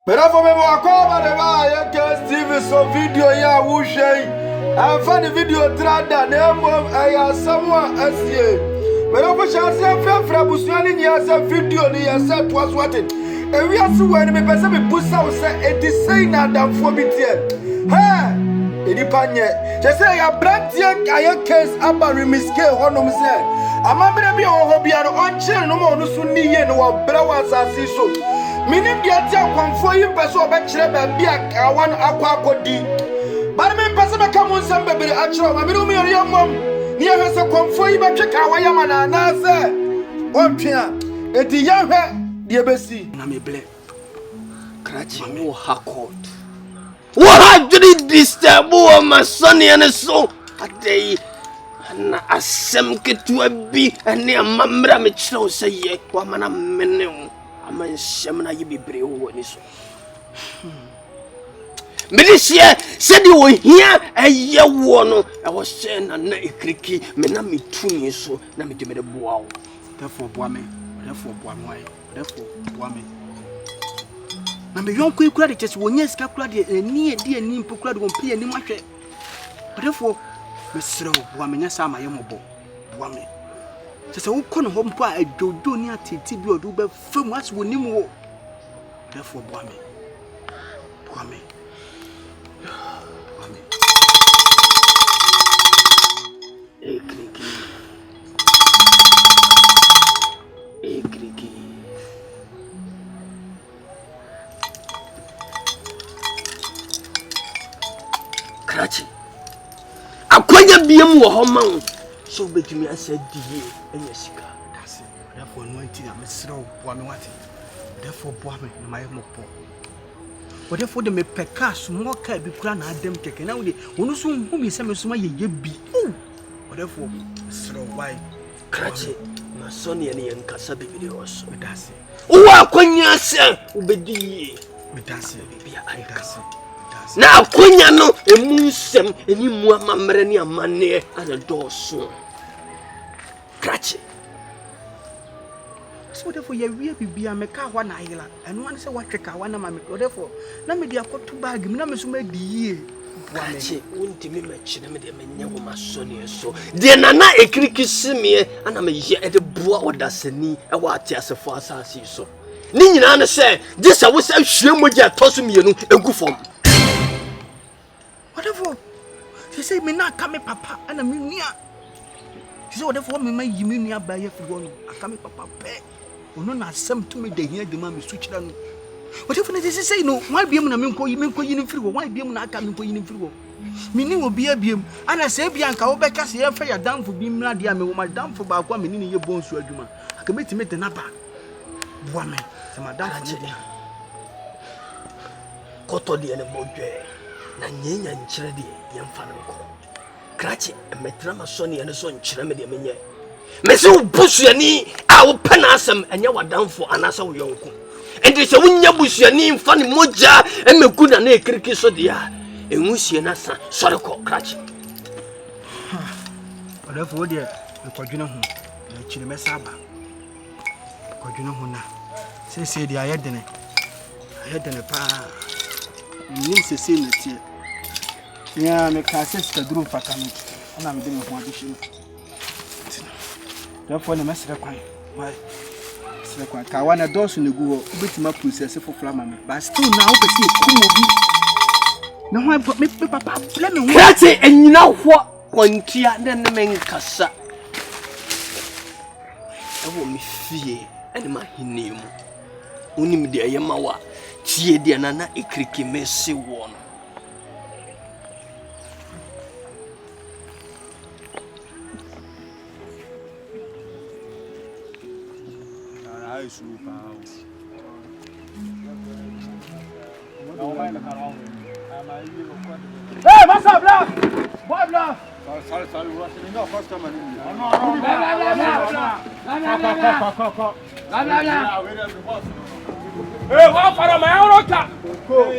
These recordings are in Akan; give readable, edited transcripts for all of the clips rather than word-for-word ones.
But for me, I come and I can Steve so video ya wushay. I found the video trada name of someone as ye. But I wish I said from Buswani years a video ni said was what it. And we are so when me person me push out say it is saying that for me here. Hey, it panye. Just say a brand young case about remiske honum say. I'm a be on hobby on chain no more no sunni no brawas as so. Minim dia tia kwamfo yi pese obekire ba bia awan akwa akodi bar me pese be kam nsam bebere akire ma minim yori yamom ni ya hese kwamfo yi betwe ka wayama na na se ontwea edi ya hwe de besi na me ble krachi me wo hakot wo hadri disturb wo ma soni ene so adei na asem ketu abi ene amamra me kire wo se ye wa mana mene man shamna yibi brewo woni so Militia said you were here a year one. I was saying a kriki, menami tuni so, namity made a bow. Therefore, Boame, therefore, Boamway, therefore, Boame. Number young quick creditors when yes, calculated a near dear name proclaimed won't pay any much. But therefore, Mr. Boamina Sama Yamobo, Boame. Just a corner home pie, I do near Tibio do but so much will name. Therefore, Boame. Boame. Krachi. Akwanya biam wo ho man. So betumi asa die enya sika. That's it. Therefore no anti na mesro bo me wate. Therefore bo me na my mopo. Therefore the me peka so ka bi kura na adam keke na we onu so hu mi se me so ma ye bi. Therefore mesro why Krachi na soni ene yen kasa bi video so. That's it. Wo akwanya ase ubedi. That's it. Bibia ai that's it. Na akonya no emunsem eni mu amamre ni amane ada doso Krachi so therefore ya wie bibia meka hwa na ayela eno an se watweka hwa na mame therefore na me dia kotu bag mi na me so ma diye Krachi untimi machi na me dia menye wo masoni so de nana ekiriki simie ana me ye ede bua odasani e wa ati asefo asasi so ni nyina na se disa wo se hwie moja toso mienu egufom whatever. She say me not come papa and a minia. She say whatever me my yiminia by everyone. I come papa pay. No na Asem to me dey hear the man switch down. Whatever they say no, why be na me ko yin free why be na aka me ko yin free. Me ni obi abiem. Ana say bia nka wo beka say fa ya damfo bi mra dia me wo ma damfo ba kwa me ni ye bonsu adwuma. Aka betime de na ba. Boa me. Se ma damfo ni dia. Koto dia ne bodwe. Na nyenya nkyere de yemfa no ko Krachi emetra masoni ene so nkyere me de menye mese wo busuani a wo pena Asem enye wadamfo anasa wo yonko enti se wonya busuani mfa ne moja emeku na ekiriki so de a enwusie na sa sore ko Krachi odafo wo de ekwadwene ho na kyire mesaba ekwadwene ho na se de ayedene pa ni se netie ya me ka se skadru fakami ona me de me ho adihim therefore na mesre kwan why mesre kwan ka wana dosu ne gu ho betima process fofla ma me but still now be see kumo bi na ho me papa ble me ho krati enyina ho kwantia na ne men kasa ewo me fie ene ma hinimu unim de ayema wa tie dia nana ekiriki mesi won ai super hey what's up bro boy bro sorry what's it no first time no hey, what for my own car? Go. Go.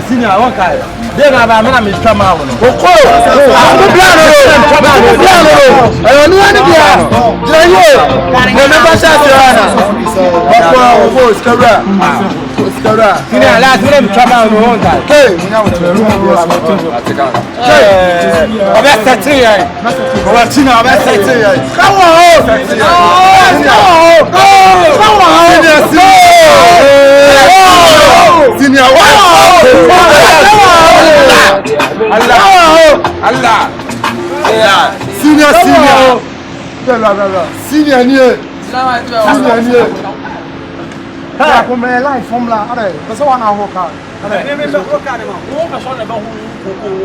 Senior, one car. Then I am a Mr. Mao. Oh, Allah. Senior. Senior near. Senior near. Ha, come life formula. Are, that's one hour car. Me no car ma. Wo ka so na ba hu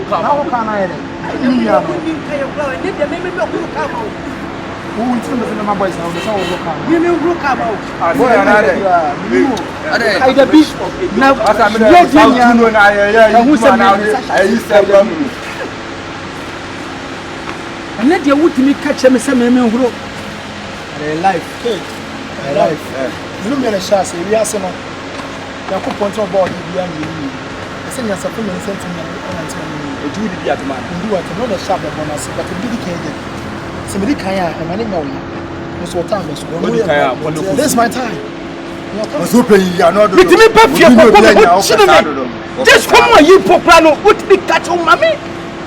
car. How can I? Ni ya. Ni ka yo plan. Ni de me no car ma. Who will tell me my boys now? That's how we car. Ni me car ma. Boy, are. I the beach. Now, as I'm no na who say now I used to and let your wood me catch me some men who life. Life. You know, me a chance, we are some. You could point your body behind you. I send you something and send me a Judy be at man. You are not a sharp on us, but a big candidate. Somebody can and my name is what time is. This is my time. You are not with me, just come on, you Poplano, would be catch on mammy.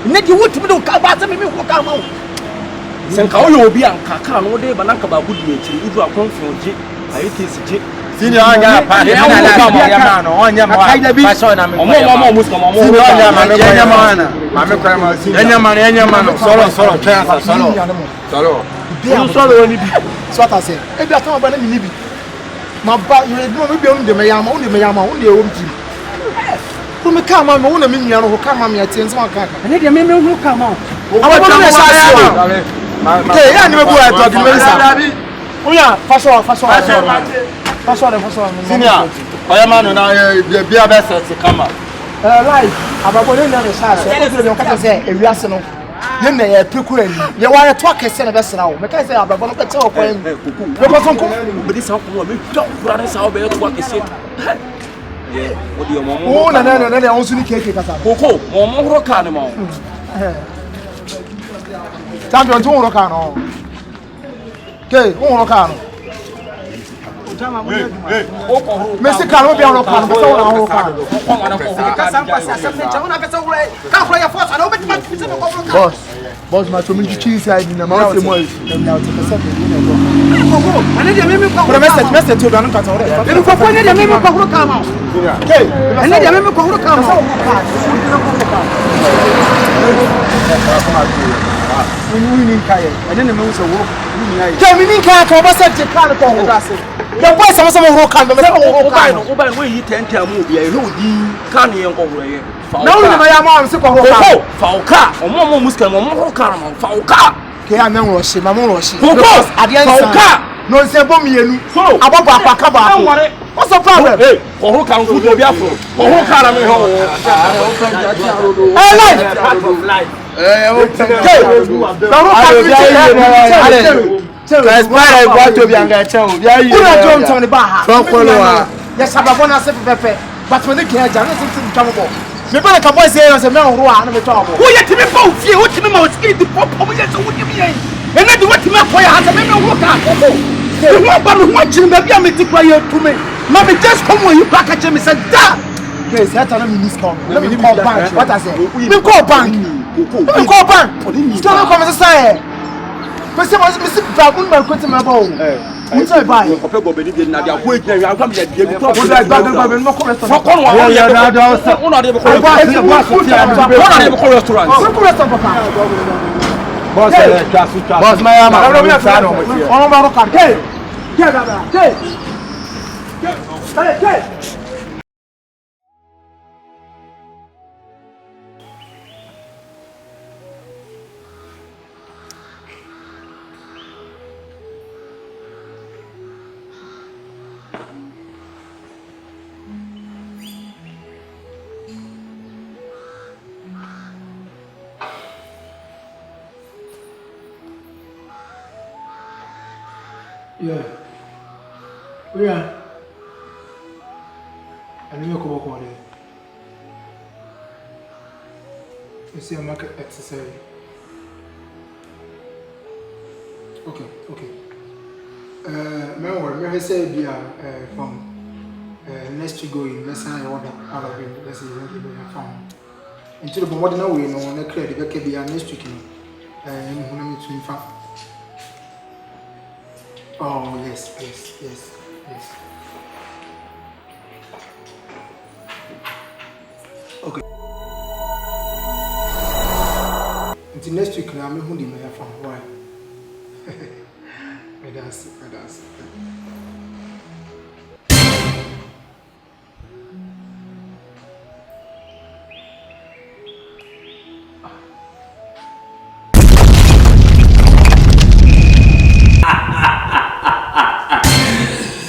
Net you would be no car, but me who come out. Sanka you will be on Kaka no day, but Nakaba would be if you are confident. I it Senior, I got a man on your mind. I saw him. Senior, I am on the beer best to come up. Life, about what never say, if you ask no. You may procure you are a talker, send a vessel now. Because I have a lot of talk when but this how we don't run us out there to what is it. What do you want? Oh, no, I also need cake. Coco, more carnival. Champion, two rock on. Okay, one rock on. Mr. Carlo be on car, but on car. Boss, my community cheese I in the mountain was. Message to Ghana. The boys are some who can be we eat 10 movie. I know the can you go away. Now, my mom, Fauca, or Momo Muscam, or Momo Carmel, Fauca. Can I know she, Mamma Roshi? At the end of Fauca, no, say, Bomi, about Papa. What's the problem? Or who can go to Biafo? Or who can Yes, I want to be a child. Yeah, you don't tell the bar. Yes, I want to say Pepe, but when they can't, I'm not trouble. The better come say as a man who are not trouble. Who yet to be both? You want to be most skin the pop, what you mean? And then you want to make for your house, I may not work out. You want to watch him, maybe I'm a quiet to me. Mommy, just come when you back at him and said, da! Yes, that's an miscom. Let me call bank. What I say? We call bank. We call bank. Still come as a say. Person was Mr. Dragon by quitting my bone. Which I buy. You go benefit na dia wait na come dey dey talk. What like Dragon no come restaurant. For one ya na da o una dey go restaurant. Boss boss my ama. On ma ro card. Hey. Yeah. And you come up on it. You see a market exercise. Okay. Remember say be from next to go in, let's say I order out of it, let's say you be found. Until the modern way no na credit be be next week no. Me to infa. Oh yes. Okay. Until next week na me hu di me found. Why? That's.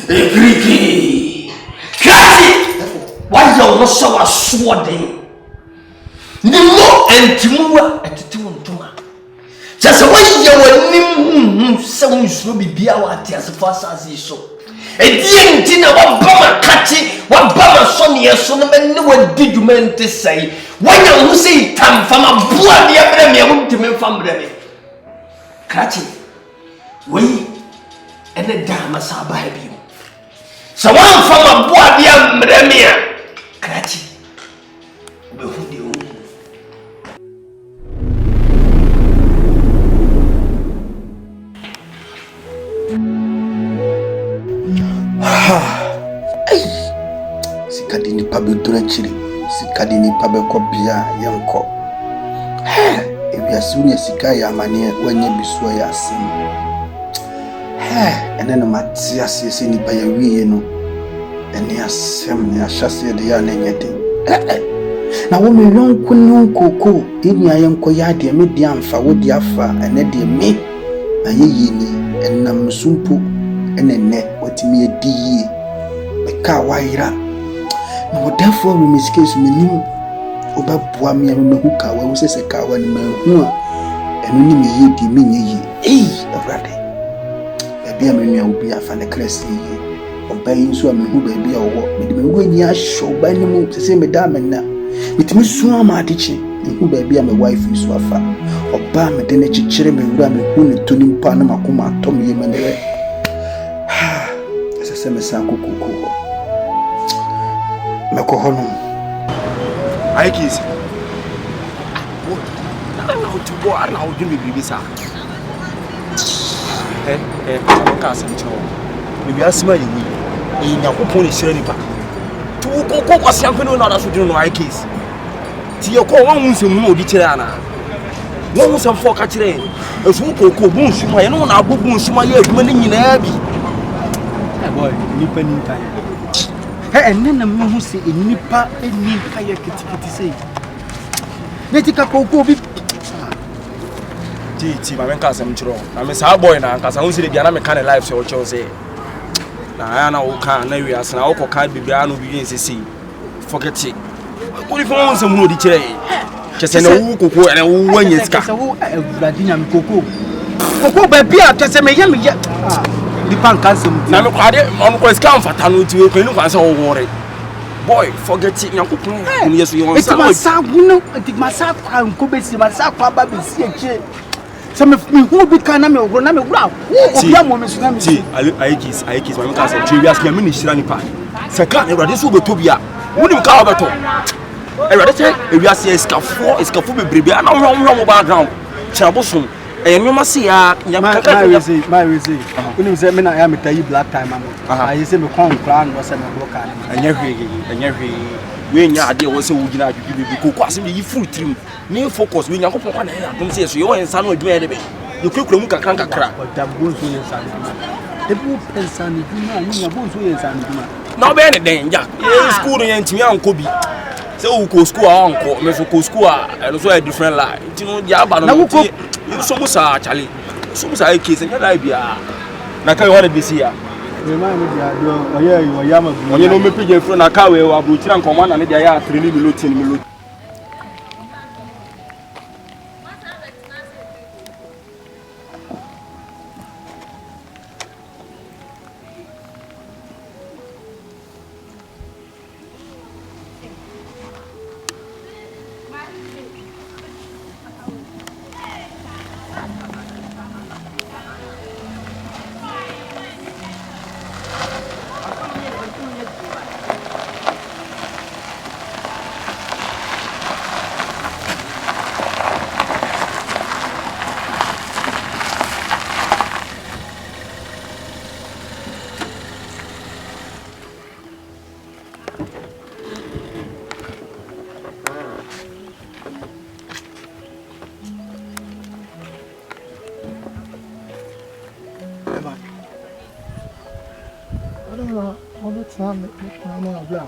Egriki! Kasi! Why you so aswade? Nimo entimwa etitimu ntuma. Sasa why you so nsuo bibia wa atiasefo asase so. Edie ntina wa bama kati, wa bama so ne so no me wa didumente sai. Wanya hu sei tamfama bua de abrɛ me wontime fambrɛ me. Krachi. Wei ene dama saba bi. So one from a boy dear Mremia Krachi Behudio Sikadini Pabe Durachiri, Sikadini Pabe Copia, Yanko. If you are soon as Sikaya Mania when you be so Asem. And then Matias is in by a wee, and the Asem, the Ashasi, the Yanety. Now, woman, long Kunun Coco, in your young Koyadi, medium for what the Afa, and Eddie me, a yini, and Namusumpo, and a net, what me a dee, a kawaira. Now, therefore, we miscase me new over Boamia Mehuka, where we say a cow and me, and we need me, mean ye, a brother. Be a man will be a fan of Cressy, obeying so a man who may be a walk with me when you are sure by no move to say Madame and now. With me, so am I teaching, and who may be a my wife in Swafa, or Bam and then a chitcher may run a wound to him Panama Kuma, Tommy Manere. As a semi sanko cocoa. Macohonum. I kiss. I don't know to go and I'll give you this. Asem cho maybe asema yewi e nyakopon ne shira nipa to ko kwasiampe no na so dinu no I case ti ye ko wan nsem no odi kire ana wan nsem fo ka kire esu ko bu nsuma ye no na abubu nsuma ye adwuma ne nyina bi boy nipa ni nkan enne na me hu se nipa eni nkan ye kitikiti sei netika ko bi Ti ma men Asem chiro na me sa boy na nkasa hu se bia na me kan life so cho say na ya na wo kan na wi asna wo ko kan bibia no bi nsisi forget it ko if won se mu odi kire kese na wo koko na wo wanya sika kese wo awurade nya me koko ba bia kese me ya di pan Asem na me kwade on ko sika mfata no ti we ko ni kwan se wo wore boy forget it nyakopon ko yeso yon sa ma sa guno ma sa kwa ko be si ma sa kwa ba be si eche some who be can na me ogro na me gura obi amomi so na me see ayikis my Asem three years na me ni shira nipa se kan Ewrade so be tobia woni ka obeto Ewrade say ewiase iskafo bebrebe na wo background chaboso enwoma se ya my we say woni say me na ya metayi black time am I say me kon plan no say me block an enya hwe we nya ade wo se wo gina adwudi bebi ko Asem yi full trim ni focus we nyakopon kwa na ya dum say so yo ensa no adwuma ya de be you kwekura mu kakra bonso yensa no ebu pensa ni duma ni bonso yensa no duma na be ne den ja school no yentimi anko bi say wo ko school anko me so ko school no so a different line ti no dia ba no ti so musa chale so musa e case nya dai bia na kai wona be si ya we ma me dia do oye ya ma bu oye no me pije fro na ka we abu kira nko ma na ne dia ya 3 mi na obi tena me na bla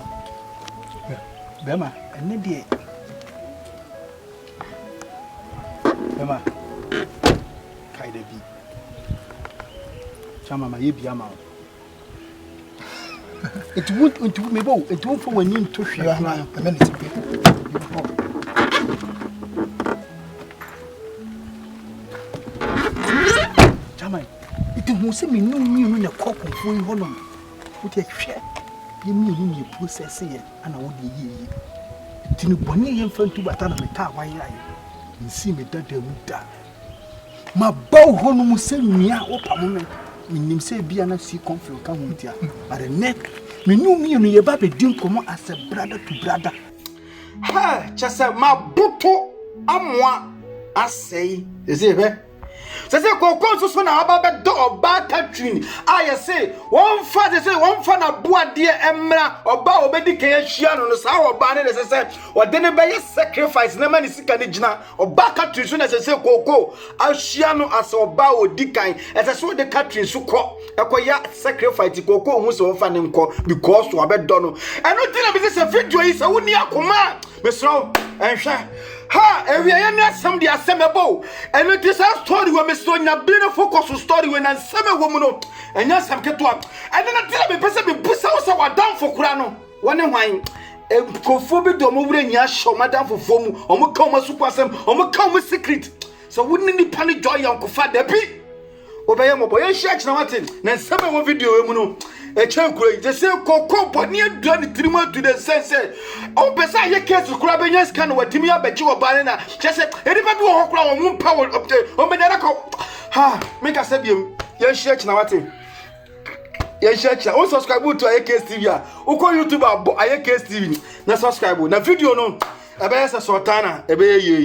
bema ene de bema kai da bi chama ma ye bia ma etu me bo etu fo wani nto hwe na peme ne tipe chama etu hu se me nu na kokonfo yi hono wote hwe ye mi ni process ye ana wo de yi tini boni ye mfantu bata na meka wa ya nsi me dada mu da ma bawo hono mu se nua wo pamo me nim se bia na si conflict ka ho ntia but net me nu mi no ye ba be din komo as a brother to brother ha chese ma buto amwa asei eze be sese kokon so na aba be do oba katwin aye se won fa na boade emra oba obedi kan ahia no sa oba ne sese ode ne be sacrifice na mani sika ne gina oba katwin so na sese koko ahia no as oba odi kan sese ode katwin so ko ekoya sacrifice koko hu se won fa ne nko because oba do no eno ti na be se video yi se woni akoma me so enhwe ha ewie ye ne asem de asem ebo eno ti sa story we me so nya bino focus story we na asem wo mu no enya asem keto a eno na tira be pese be busa wo se wadam fokura no wone hwan kofo bi do mo wure nya show madam fofo mu o mo ka o masu kwasem o mo ka o secret so wonni ni pani joy yanko fa da bi obeye mo boy share na watin na asem wo video we mu no eche kuro je se kokko boni adua ni trima to the sense o pesa ye case kura be nya scan watimi abeji wo bane na je se edipa bi wo kura wo mu pa o me dara ko ha make us biem ye share na watin ye share o subscribe to Awie3 TV a uko YouTube abo Awie3 TV na subscribe na video no ebe se sultana ebe ye